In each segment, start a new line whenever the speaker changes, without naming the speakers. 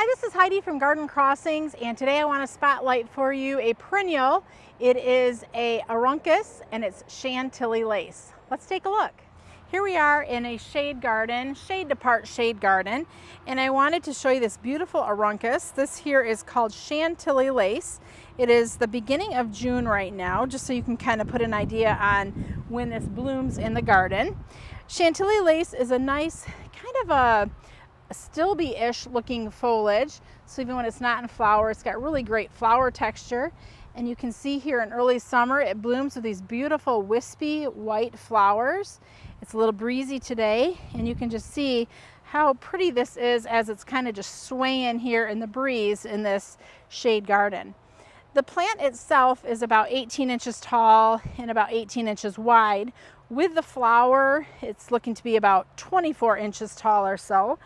Hi, this is Heidi from Garden Crossings, and today I want to spotlight for you a perennial. It is a Aruncus and it's Chantilly Lace. Let's take a look. Here we are in a shade garden, shade to part shade garden, and I wanted to show you this beautiful Aruncus. This here is called Chantilly Lace. It is the beginning of June right now, just so you can kind of put an idea on when this blooms in the garden. Chantilly Lace is a nice kind of a stilby-ish looking foliage, so even when it's not in flower, it's got really great flower texture. And you can see here in early summer it blooms with these beautiful wispy white flowers. It's a little breezy today, and you can just see how pretty this is as it's kind of just swaying here in the breeze in this shade garden. The plant itself is about 18 inches tall and about 18 inches wide. With the flower, it's looking to be about 24 inches tall or so.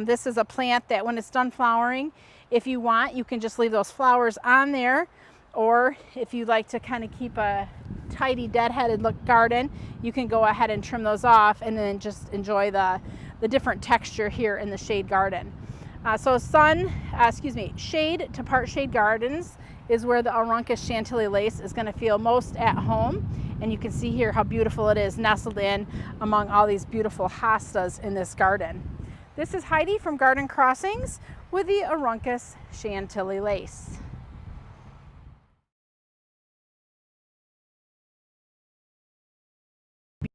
This is a plant that when it's done flowering, if you want, you can just leave those flowers on there, or if you like to kind of keep a tidy deadheaded look garden, you can go ahead and trim those off and then just enjoy the different texture here in the shade garden. Shade to part shade gardens is where the Aruncus Chantilly Lace is going to feel most at home. And you can see here how beautiful it is nestled in among all these beautiful hostas in this garden. This is Heidi from Garden Crossings with the Aruncus Chantilly Lace.